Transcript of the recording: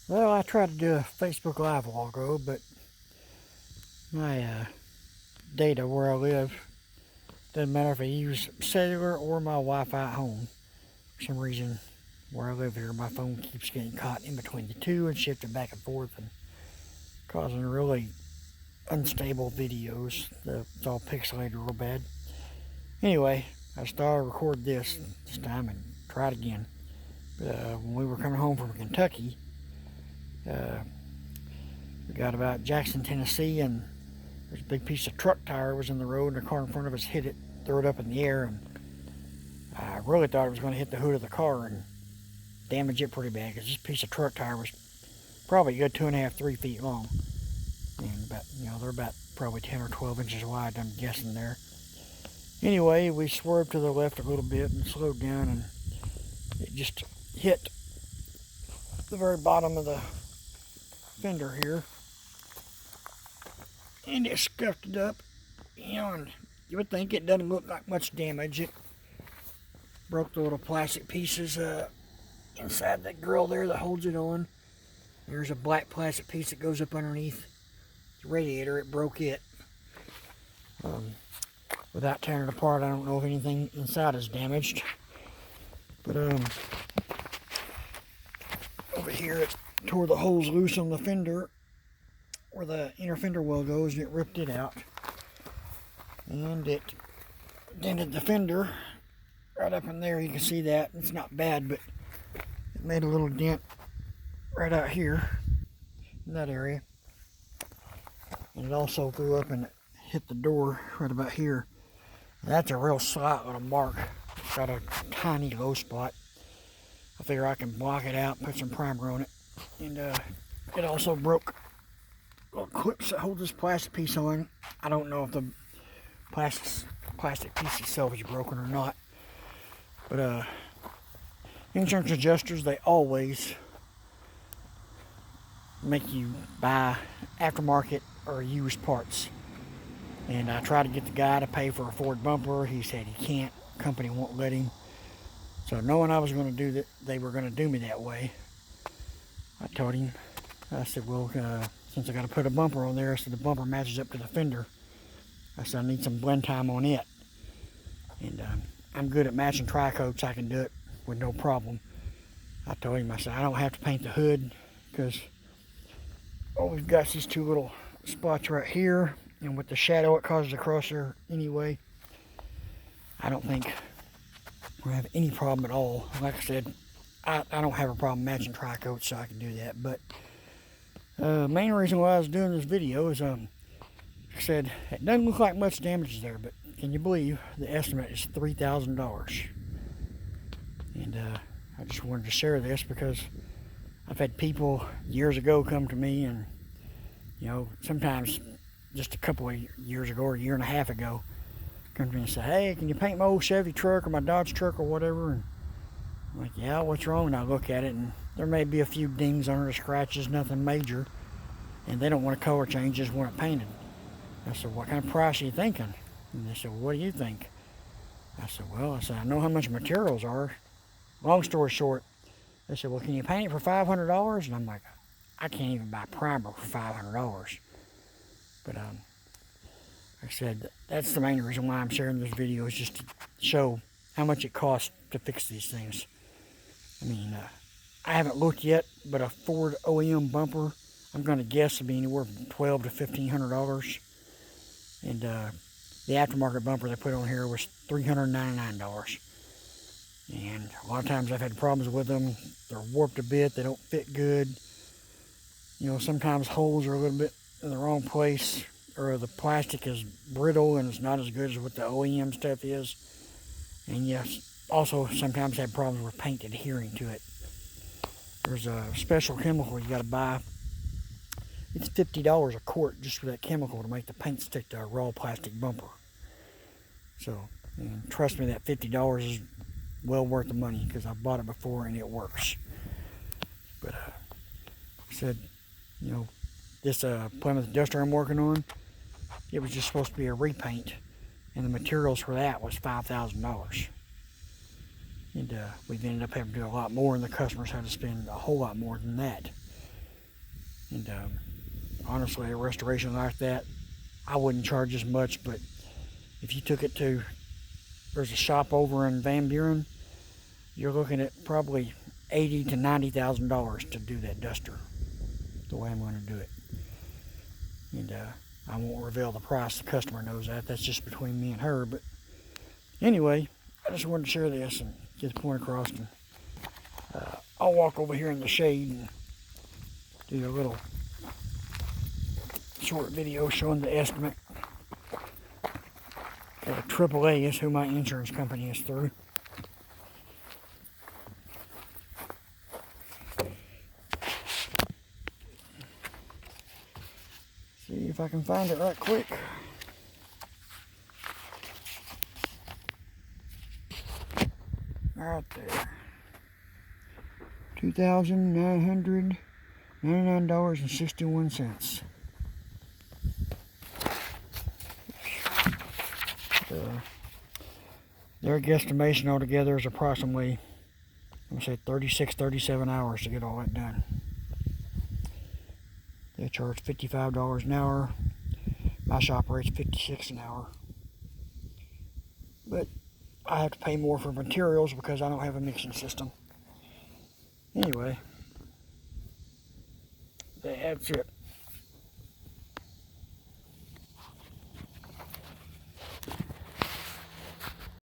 Well, I tried to do a Facebook Live a while ago, but my data where I live doesn't matter if I use cellular or my Wi-Fi at home. For some reason, where I live here, my phone keeps getting caught in between the two and shifting back and forth and causing really unstable videos. It's all pixelated real bad. Anyway, I started to record this time and try it again. When we were coming home from Kentucky, uh, we got about Jackson, Tennessee, and there's a big piece of truck tire was in the road, and the car in front of us hit it, threw it up in the air, and I really thought it was going to hit the hood of the car and damage it pretty bad, because this piece of truck tire was probably a good 2.5, 3 feet long, and they're about probably 10 or 12 inches wide, I'm guessing there. Anyway, we swerved to the left a little bit and slowed down, and it just hit the very bottom of the fender here, and it scuffed it up. And you would think it doesn't look like much damage. It broke the little plastic pieces inside that grill there that holds it on. There's a black plastic piece that goes up underneath the radiator. It broke it. Without tearing it apart, I don't know if anything inside is damaged. But over here it tore the holes loose on the fender where the inner fender well goes, and it ripped it out. And it dented the fender right up in there. You can see that. It's not bad, but it made a little dent right out here in that area. And it also flew up and hit the door right about here. That's a real slight little mark. It's got a tiny low spot. I figure I can block it out, put some primer on it. And it also broke little clips that hold this plastic piece on. I don't know if the plastic piece itself is broken or not. But insurance adjusters, they always make you buy aftermarket or used parts. And I tried to get the guy to pay for a Ford bumper. He said he can't. Company won't let him. So knowing I was going to do that, they were going to do me that way. I told him, I said, well, since I got to put a bumper on there, I said the bumper matches up to the fender. I said I need some blend time on it. And I'm good at matching tri-coats. I can do it with no problem. I told him, I said, I don't have to paint the hood because we've got these two little spots right here. And with the shadow it causes across there anyway, I don't think we'll have any problem at all. Like I said, I don't have a problem matching tri-coats, so I can do that. But main reason why I was doing this video is, like I said, it doesn't look like much damage there, but can you believe the estimate is $3,000? And I just wanted to share this because I've had people years ago come to me, and sometimes just a couple of years ago or a year and a half ago, come to me and say, hey, can you paint my old Chevy truck or my Dodge truck or whatever? And I'm like, yeah, what's wrong? And I look at it, and there may be a few dings on it or scratches, nothing major. And they don't want a color change, just want it painted. I said, what kind of price are you thinking? And they said, well, what do you think? I said, well, I know how much materials are. Long story short, they said, well, can you paint it for $500? And I'm like, I can't even buy primer for $500. But like I said, that's the main reason why I'm sharing this video, is just to show how much it costs to fix these things. I mean, I haven't looked yet, but a Ford OEM bumper, I'm going to guess will be anywhere from $1,200 to $1,500. And the aftermarket bumper they put on here was $399. And a lot of times I've had problems with them. They're warped a bit. They don't fit good. Sometimes holes are a little bit in the wrong place, or the plastic is brittle and it's not as good as what the OEM stuff is. And yes, also sometimes have problems with paint adhering to it. There's a special chemical you got to buy. It's $50 a quart just for that chemical to make the paint stick to a raw plastic bumper. So, and trust me, that $50 is well worth the money because I've bought it before and it works. But like I said, this Plymouth Duster I'm working on, it was just supposed to be a repaint, and the materials for that was $5,000. And we've ended up having to do a lot more, and the customers had to spend a whole lot more than that. And honestly, a restoration like that, I wouldn't charge as much, but if you took it to, there's a shop over in Van Buren, you're looking at probably $80,000 to $90,000 to do that duster the way I'm going to do it. And I won't reveal the price. The customer knows that. That's just between me and her. But anyway, I just wanted to share this and get the point across. And I'll walk over here in the shade and do a little short video showing the estimate. AAA is who my insurance company is through. See if I can find it right quick. Right there. $2,999.61. Their guesstimation altogether is approximately, I'm going to say 36, 37 hours to get all that done. They charge $55 an hour. My shop rate's $56 an hour. But I have to pay more for materials because I don't have a mixing system. Anyway, that's it.